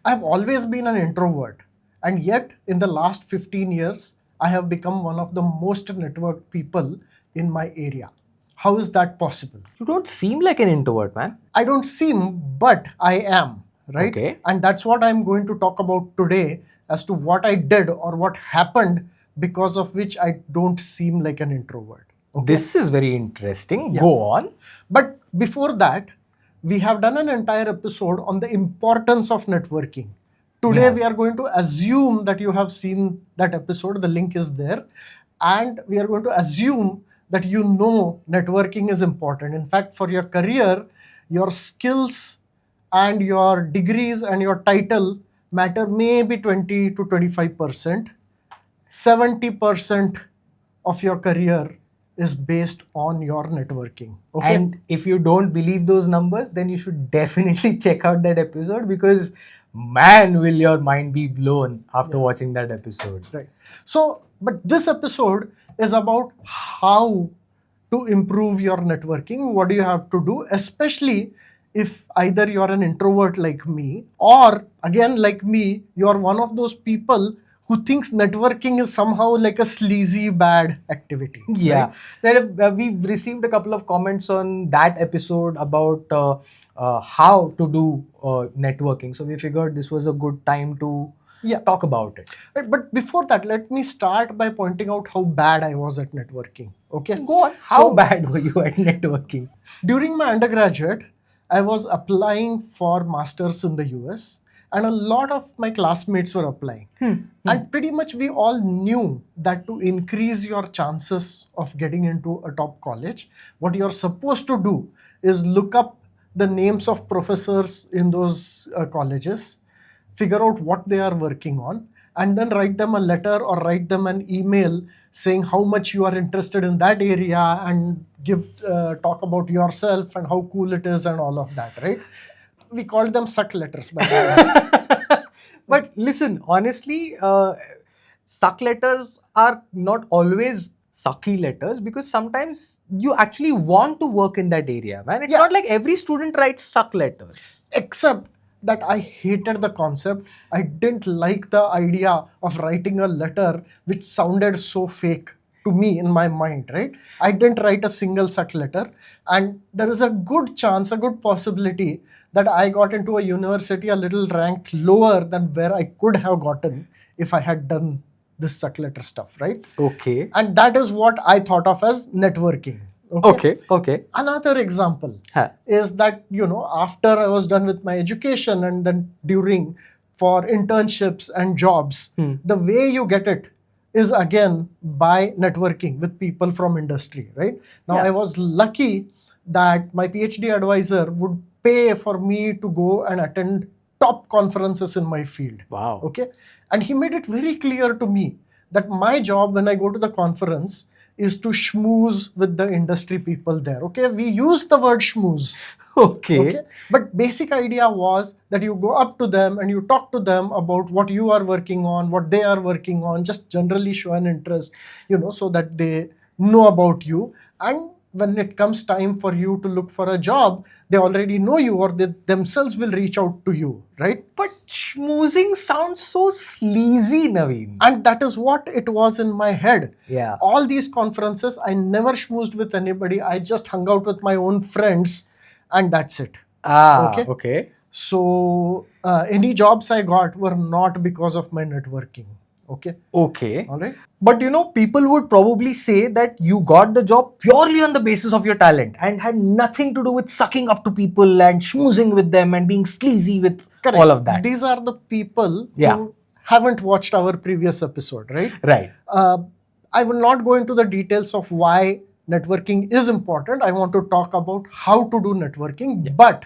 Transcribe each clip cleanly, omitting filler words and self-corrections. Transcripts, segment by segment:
I've always been an introvert, and yet in the last 15 years, I have become one of the most networked people in my area. How is that possible? You don't seem like an introvert, man. I don't seem, but I am, right? Okay. And that's what I'm going to talk about today as to what I did or what happened because of which I don't seem like an introvert. Okay? This is very interesting. Yeah. Go on. But before that, we have done an entire episode on the importance of networking. Today, Yeah. we are going to assume that you have seen that episode. The link is there. And we are going to assume that you know networking is important. In fact, for your career, your skills and your degrees and your title matter maybe 20 to 25%. 70% of your career is based on your networking. Okay. And if you don't believe those numbers, then you should definitely check out that episode, because man, will your mind be blown after watching that episode. Right. So, but this episode is about how to improve your networking. What do you have to do, especially if either you're an introvert like me, or again, like me, you're one of those people who thinks networking is somehow like a sleazy, bad activity. Yeah, right? we've received a couple of comments on that episode about how to do networking. So we figured this was a good time to talk about it. Right. But before that, let me start by pointing out how bad I was at networking. Okay. Go on. How bad were you at networking? During my undergraduate, I was applying for masters in the US, and a lot of my classmates were applying. And pretty much we all knew that to increase your chances of getting into a top college, what you're supposed to do is look up the names of professors in those colleges, figure out what they are working on, and then write them a letter or write them an email saying how much you are interested in that area, and talk about yourself and how cool it is and all of that, right? We called them suck letters, by the way. But listen, honestly, suck letters are not always sucky letters, because sometimes you actually want to work in that area, man. It's not like every student writes suck letters. Except that I hated the concept. I didn't like the idea of writing a letter which sounded so fake to me in my mind, right? I didn't write a single such letter. And there is a good chance, a good possibility that I got into a university a little ranked lower than where I could have gotten if I had done this suck letter stuff, right? Okay. And that is what I thought of as networking. Okay. Another example is that, after I was done with my education and then during for internships and jobs, the way you get it is again by networking with people from industry, right? Now, I was lucky that my PhD advisor would pay for me to go and attend top conferences in my field. Wow. Okay. And he made it very clear to me that my job when I go to the conference is to schmooze with the industry people there. Okay, we use the word schmooze. Okay. But basic idea was that you go up to them and you talk to them about what you are working on, what they are working on, just generally show an interest, so that they know about you. And when it comes time for you to look for a job, they already know you, or they themselves will reach out to you, right? But schmoozing sounds so sleazy, Naveen. And that is what it was in my head. Yeah. All these conferences, I never schmoozed with anybody. I just hung out with my own friends, and that's it. Okay. So any jobs I got were not because of my networking. Okay. All right. But people would probably say that you got the job purely on the basis of your talent and had nothing to do with sucking up to people and schmoozing with them and being sleazy with all of that. These are the people who haven't watched our previous episode, right? Right. I will not go into the details of why networking is important. I want to talk about how to do networking. But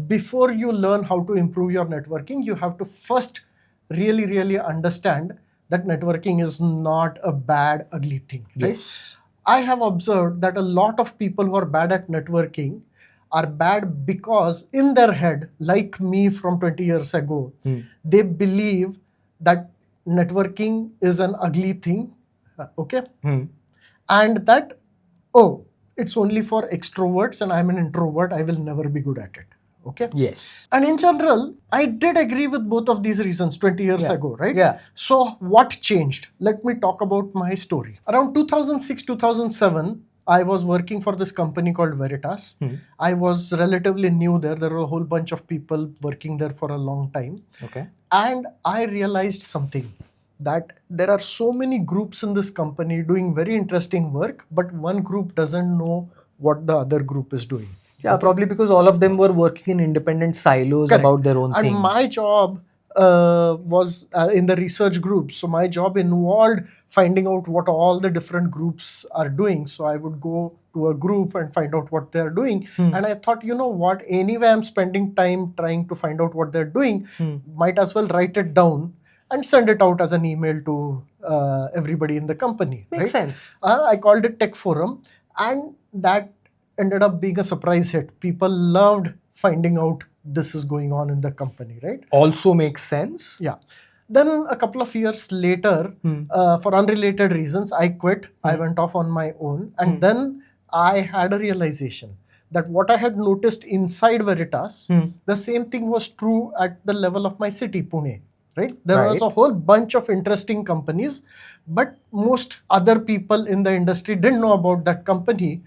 before you learn how to improve your networking, you have to first really, really understand that networking is not a bad, ugly thing. Right? Yes. I have observed that a lot of people who are bad at networking are bad because in their head, like me from 20 years ago, they believe that networking is an ugly thing. Okay. And that, it's only for extroverts and I'm an introvert, I will never be good at it. Okay. Yes. And in general, I did agree with both of these reasons 20 years ago, right? Yeah. So what changed? Let me talk about my story. Around 2006, 2007, I was working for this company called Veritas. I was relatively new there. There were a whole bunch of people working there for a long time. Okay. And I realized something, that there are so many groups in this company doing very interesting work, but one group doesn't know what the other group is doing. Yeah, probably because all of them were working in independent silos Correct. about their own And thing. my job was in the research group. So my job involved finding out what all the different groups are doing. So I would go to a group and find out what they're doing. And I thought, you know what, anyway, I'm spending time trying to find out what they're doing. Might as well write it down and send it out as an email to everybody in the company. Makes sense. I called it Tech Forum, and that ended up being a surprise hit. People loved finding out this is going on in the company, right? Also makes sense. Yeah. Then a couple of years later, for unrelated reasons, I quit. I went off on my own. And then I had a realization that what I had noticed inside Veritas, the same thing was true at the level of my city, Pune. Right? There was a whole bunch of interesting companies, but most other people in the industry didn't know about that company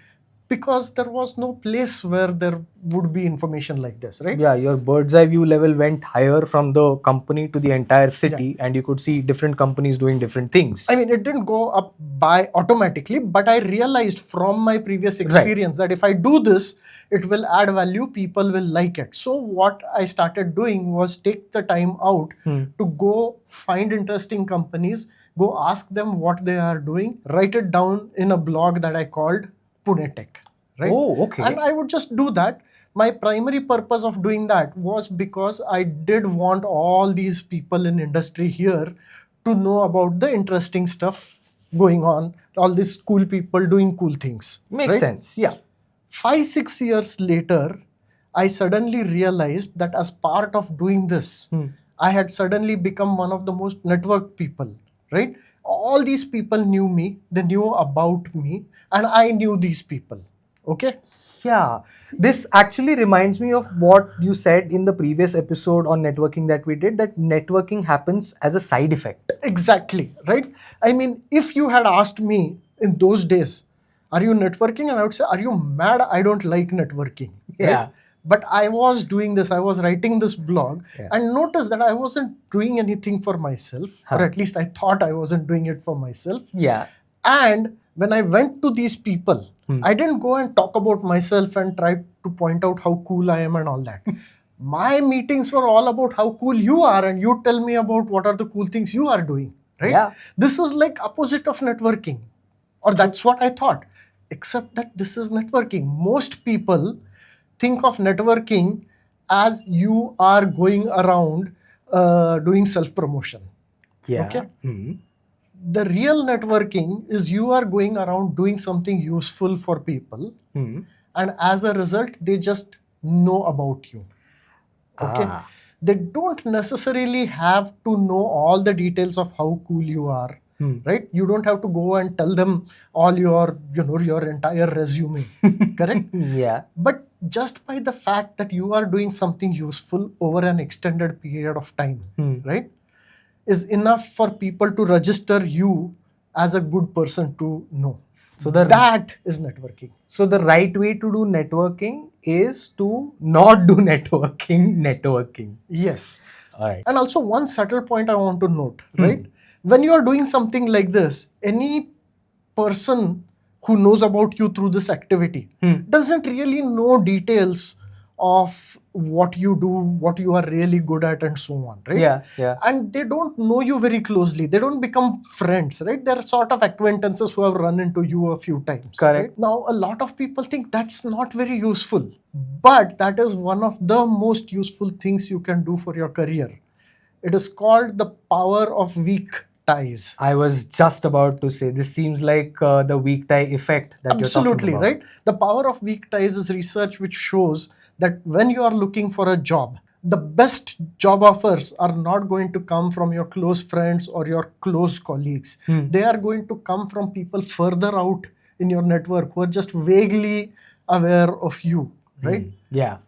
because there was no place where there would be information like this, right? Yeah, your bird's eye view level went higher from the company to the entire city, and you could see different companies doing different things. I mean, it didn't go up by automatically, but I realized from my previous experience that if I do this, it will add value, people will like it. So what I started doing was take the time out to go find interesting companies, go ask them what they are doing, write it down in a blog that I called Pune Tech. Right? Oh, okay. And I would just do that. My primary purpose of doing that was because I did want all these people in industry here to know about the interesting stuff going on, all these cool people doing cool things. Makes sense. Yeah. 5-6 years later, I suddenly realized that as part of doing this, I had suddenly become one of the most networked people, right? All these people knew me, they knew about me, and I knew these people. Okay? Yeah. This actually reminds me of what you said in the previous episode on networking that we did, that networking happens as a side effect. Exactly, right? I mean, if you had asked me in those days, are you networking? And I would say, are you mad? I don't like networking. Right? Yeah. But I was doing this, I was writing this blog, and noticed that I wasn't doing anything for myself, or at least I thought I wasn't doing it for myself. Yeah. And when I went to these people, I didn't go and talk about myself and try to point out how cool I am and all that. My meetings were all about how cool you are, and you tell me about what are the cool things you are doing, right? Yeah. This is like opposite of networking, or that's what I thought, except that this is networking. Most people think of networking as you are going around doing self-promotion. Yeah. Okay? The real networking is you are going around doing something useful for people, and as a result, they just know about you. Okay? They don't necessarily have to know all the details of how cool you are. Right? You don't have to go and tell them all your entire resume. Correct? Yeah. But just by the fact that you are doing something useful over an extended period of time, right, is enough for people to register you as a good person to know. So that is networking. So the right way to do networking is to not do networking. Yes. All right. And also one subtle point I want to note, right? When you are doing something like this, any person who knows about you through this activity doesn't really know details of what you do, what you are really good at, and so on, right? Yeah. And they don't know you very closely. They don't become friends, right? They're sort of acquaintances who have run into you a few times. Correct. Right? Now, a lot of people think that's not very useful, but that is one of the most useful things you can do for your career. It is called the power of weak ties. I was just about to say, this seems like the weak tie effect that Absolutely, you're talking about. right? The power of weak ties is research which shows that when you are looking for a job, the best job offers are not going to come from your close friends or your close colleagues. They are going to come from people further out in your network who are just vaguely aware of you, right? Yeah.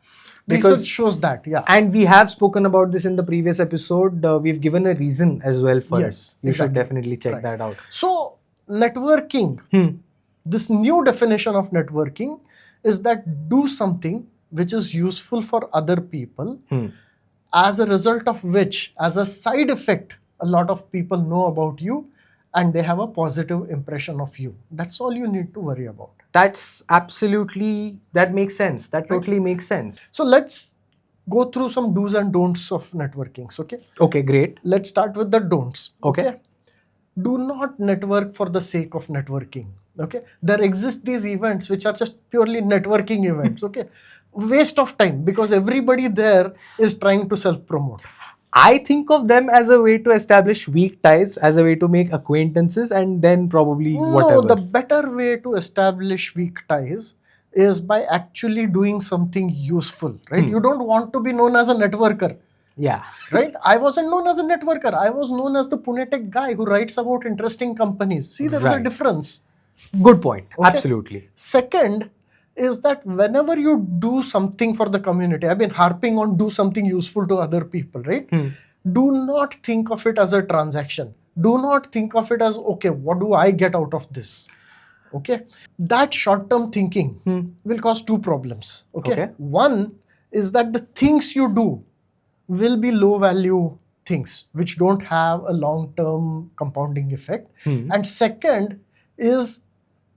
Research shows that, yeah. And we have spoken about this in the previous episode. We've given a reason as well for Yes, it. You should exactly. definitely check Right. that out. So, networking, this new definition of networking is that do something which is useful for other people, as a result of which, as a side effect, a lot of people know about you and they have a positive impression of you. That's all you need to worry about. That's absolutely, that makes sense. That totally makes sense. So let's go through some do's and don'ts of networking. Okay. Okay, great. Let's start with the don'ts. Okay. Do not network for the sake of networking. Okay. There exist these events which are just purely networking events. Okay. Waste of time because everybody there is trying to self-promote. I think of them as a way to establish weak ties, as a way to make acquaintances, and then probably whatever. No, the better way to establish weak ties is by actually doing something useful, right? You don't want to be known as a networker. Yeah. Right? I wasn't known as a networker. I was known as the Pune Tech guy who writes about interesting companies. See, there is a difference. Good point. Okay? Absolutely. Second is that whenever you do something for the community, I've been harping on do something useful to other people, right? Do not think of it as a transaction. Do not think of it as, okay, what do I get out of this? Okay. That short-term thinking will cause two problems. Okay. One is that the things you do will be low value things which don't have a long-term compounding effect. And second is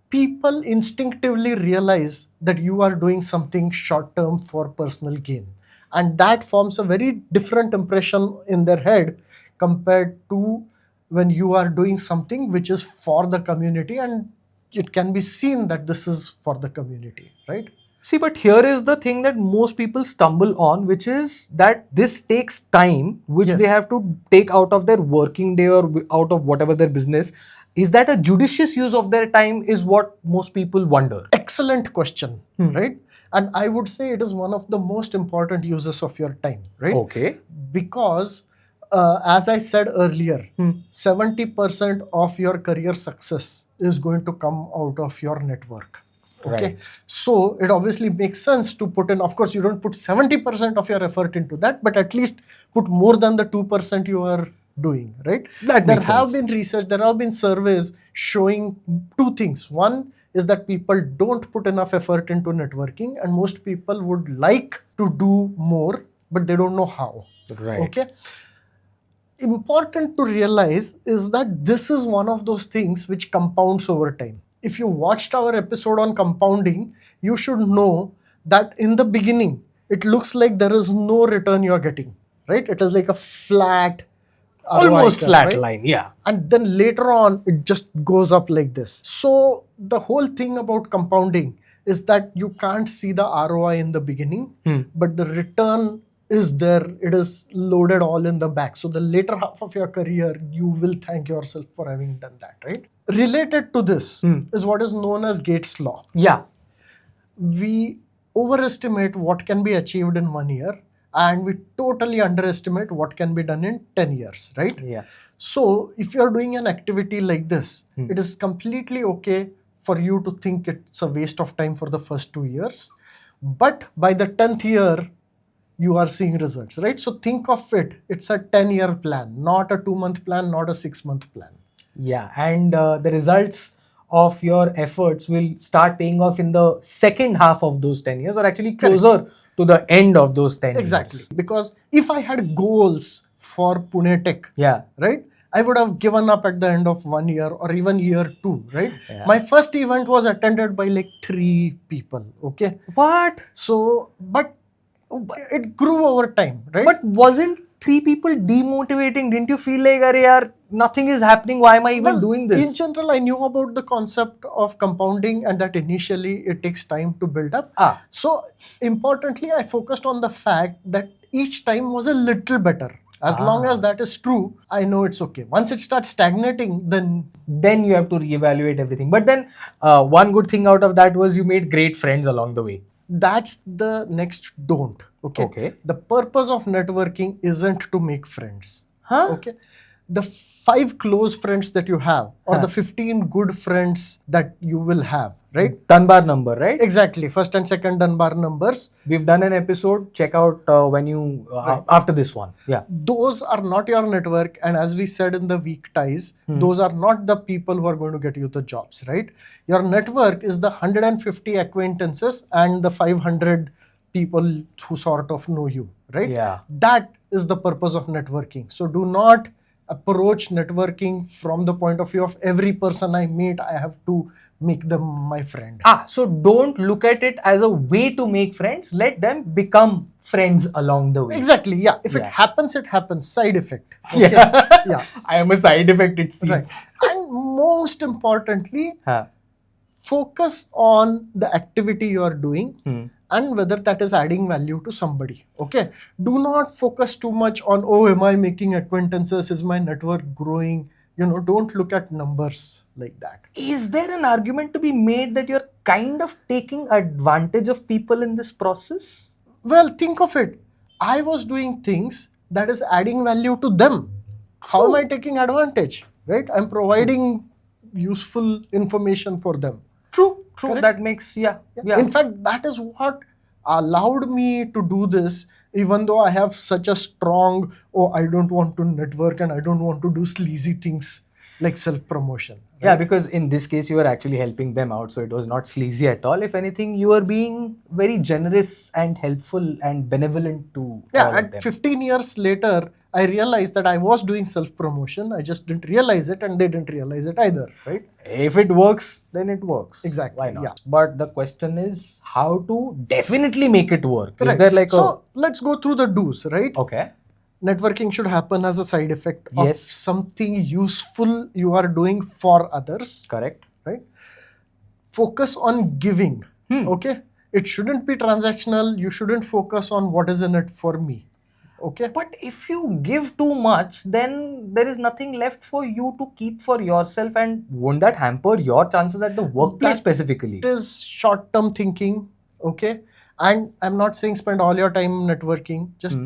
people instinctively realize that you are doing something short-term for personal gain. And that forms a very different impression in their head compared to when you are doing something which is for the community and it can be seen that this is for the community, right? See, but here is the thing that most people stumble on, which is that this takes time, which they have to take out of their working day or out of whatever their business. Is that a judicious use of their time is what most people wonder. Excellent question, right? And I would say it is one of the most important uses of your time, right? Okay. Because as I said earlier, 70% of your career success is going to come out of your network. Okay. Right. So it obviously makes sense to put in, of course, you don't put 70% of your effort into that, but at least put more than the 2% you are doing, right? There have been research, there have been surveys showing two things. One is that people don't put enough effort into networking and most people would like to do more, but they don't know how. Right. Okay. Important to realize is that this is one of those things which compounds over time. If you watched our episode on compounding, you should know that in the beginning, it looks like there is no return you're getting, right? It is like a flat, almost ROI, flat right? line, yeah. And then later on, it just goes up like this. So the whole thing about compounding is that you can't see the ROI in the beginning, but the return is there. It is loaded all in the back. So the later half of your career, you will thank yourself for having done that, right? Related to this is what is known as Gates' law. Yeah. We overestimate what can be achieved in 1 year and we totally underestimate what can be done in 10 years, right? Yeah. So if you're doing an activity like this, it is completely okay for you to think it's a waste of time for the first 2 years. But by the 10th year, you are seeing results, right? So think of it, it's a 10-year plan, not a 2-month plan, not a 6-month plan. Yeah, and the results of your efforts will start paying off in the second half of those 10 years or actually closer to the end of those 10 years. Exactly. Because if I had goals for Pune Tech, right, I would have given up at the end of 1 year or even year 2, right? Yeah. My first event was attended by like 3 people, okay? What? So, but it grew over time, right? But wasn't 3 people demotivating? Didn't you feel like, "Arey yaar, nothing is happening, why am I even doing this?" In general, I knew about the concept of compounding and that initially it takes time to build up. So importantly, I focused on the fact that each time was a little better. As long as that is true, I know it's okay. Once it starts stagnating, then you have to reevaluate everything. But then one good thing out of that was you made great friends along the way. That's the next don't. Okay. The purpose of networking isn't to make friends. Okay. the 5 close friends that you have, or Huh. the 15 good friends that you will have, right? Dunbar number, right? Exactly, first and second Dunbar numbers. We've done an episode. Check out when you Right. after this one. Yeah. Those are not your network, and as we said in the weak ties, those are not the people who are going to get you the jobs, right? Your network is the 150 acquaintances and the 500 people who sort of know you, right? Yeah. That is the purpose of networking. So do not approach networking from the point of view of every person I meet, I have to make them my friend. So don't look at it as a way to make friends. Let them become friends along the way. Exactly, yeah. If it Yeah. happens, it happens. Side effect. Okay? Yeah. Yeah. I am a side effect, it seems. Right. And most importantly, Huh. focus on the activity you are doing and whether that is adding value to somebody. Okay. Do not focus too much on, oh, am I making acquaintances? Is my network growing? Don't look at numbers like that. Is there an argument to be made that you're kind of taking advantage of people in this process? Well, think of it. I was doing things that is adding value to them. How am I taking advantage? Right? I'm providing useful information for them. True. Correct? That makes, yeah. In fact, that is what allowed me to do this, even though I have such a strong, oh, I don't want to network and I don't want to do sleazy things like self-promotion. Right? Yeah, because in this case, you were actually helping them out. So it was not sleazy at all. If anything, you were being very generous and helpful and benevolent to Yeah, all of and them. 15 years later, I realized that I was doing self-promotion. I just didn't realize it and they didn't realize it either, right? If it works, then it works. Exactly, Why not? yeah. But the question is how to definitely make it work. Is Correct. there like so let's go through the do's, right? Okay. Networking should happen as a side effect of Yes. something useful you are doing for others, Correct. right? Focus on giving, okay? It shouldn't be transactional. You shouldn't focus on what is in it for me, okay? But if you give too much, then there is nothing left for you to keep for yourself, and won't that hamper your chances at the workplace That- specifically? It is short-term thinking, okay? And I'm not saying spend all your time networking, just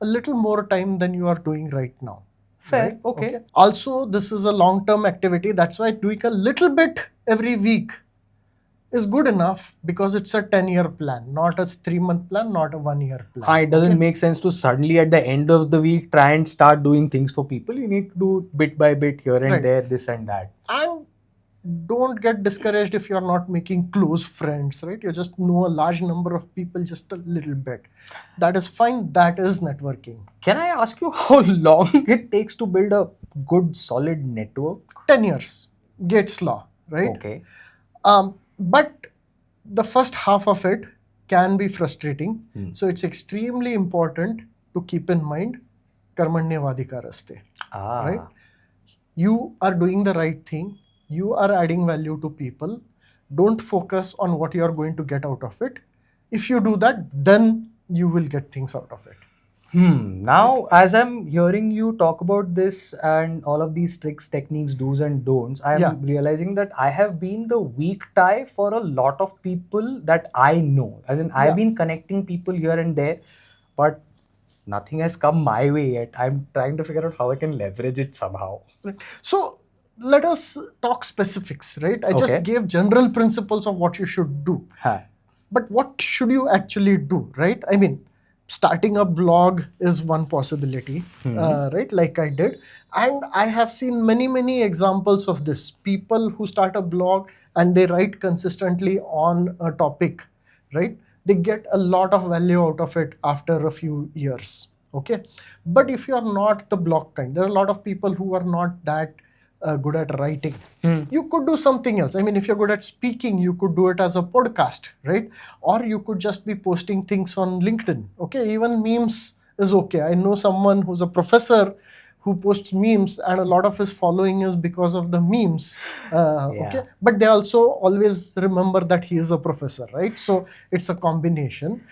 a little more time than you are doing right now. Fair, right? okay. Also, this is a long-term activity. That's why doing a little bit every week is good enough, because it's a 10-year plan, not a 3-month plan, not a 1-year plan. It doesn't make sense to suddenly at the end of the week try and start doing things for people. You need to do bit by bit here and Right. there, this and that. And don't get discouraged if you're not making close friends, right? You just know a large number of people just a little bit. That is fine. That is networking. Can I ask you how long it takes to build a good, solid network? 10 years, Gates' law, right? Okay. But the first half of it can be frustrating. So it's extremely important to keep in mind karmanyavadikaraste, right? You are doing the right thing. You are adding value to people. Don't focus on what you are going to get out of it. If you do that, then you will get things out of it. Now, as I'm hearing you talk about this and all of these tricks, techniques, do's and don'ts, I'm Yeah. realizing that I have been the weak tie for a lot of people that I know. As in, I've Yeah. been connecting people here and there, but nothing has come my way yet. I'm trying to figure out how I can leverage it somehow. Right. So let us talk specifics, right? I just Okay. gave general principles of what you should do. Huh. But what should you actually do, right? I mean, starting a blog is one possibility, right? Like I did. And I have seen many examples of this. People who start a blog and they write consistently on a topic, right? They get a lot of value out of it after a few years, okay? But if you are not the blog kind, there are a lot of people who are not that good at writing. You could do something else. I mean, if you're good at speaking, you could do it as a podcast, right? Or you could just be posting things on LinkedIn. Okay, even memes is okay. I know someone who's a professor who posts memes, and a lot of his following is because of the memes. Okay, but they also always remember that he is a professor, right? So it's a combination.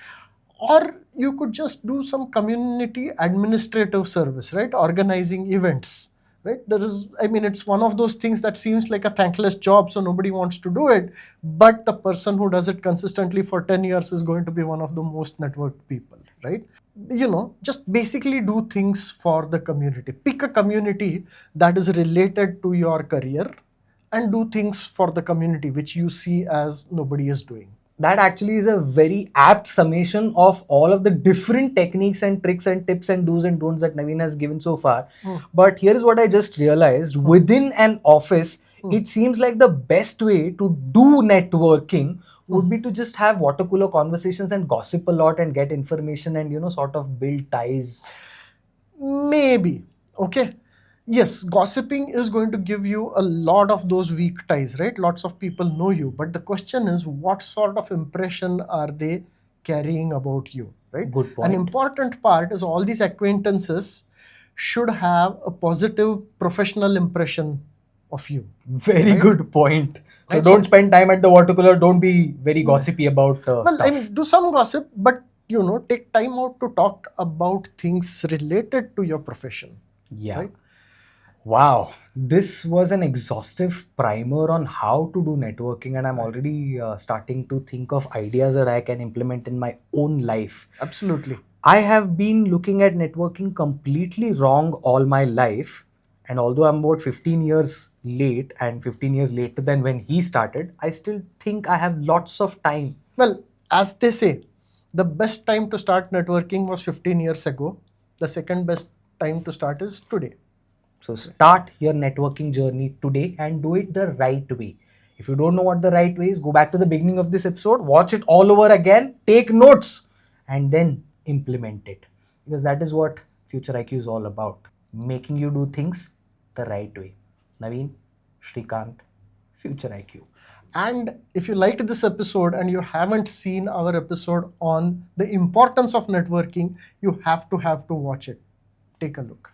Or you could just do some community administrative service, right? Organizing events. Right? It's one of those things that seems like a thankless job, so nobody wants to do it. But the person who does it consistently for 10 years is going to be one of the most networked people, right? just basically do things for the community. Pick a community that is related to your career and do things for the community which you see as nobody is doing. That actually is a very apt summation of all of the different techniques and tricks and tips and do's and don'ts that Naveen has given so far. But here's what I just realized. Within an office, it seems like the best way to do networking would be to just have water cooler conversations and gossip a lot and get information and, sort of build ties. Maybe. Okay. Yes, gossiping is going to give you a lot of those weak ties, right? Lots of people know you. But the question is, what sort of impression are they carrying about you, right? Good point. An important part is all these acquaintances should have a positive professional impression of you. Very Right? good point. So Right, don't so- spend time at the water cooler. Don't be very gossipy about Well, stuff. I mean, do some gossip, but take time out to talk about things related to your profession. Yeah. Right? Wow. This was an exhaustive primer on how to do networking, and I'm already starting to think of ideas that I can implement in my own life. Absolutely. I have been looking at networking completely wrong all my life. And although I'm about 15 years late and 15 years later than when he started, I still think I have lots of time. Well, as they say, the best time to start networking was 15 years ago. The second best time to start is today. So start your networking journey today and do it the right way. If you don't know what the right way is, go back to the beginning of this episode, watch it all over again, take notes, and then implement it. Because that is what Future IQ is all about. Making you do things the right way. Naveen, Shrikant, Future IQ. And if you liked this episode and you haven't seen our episode on the importance of networking, you have to watch it. Take a look.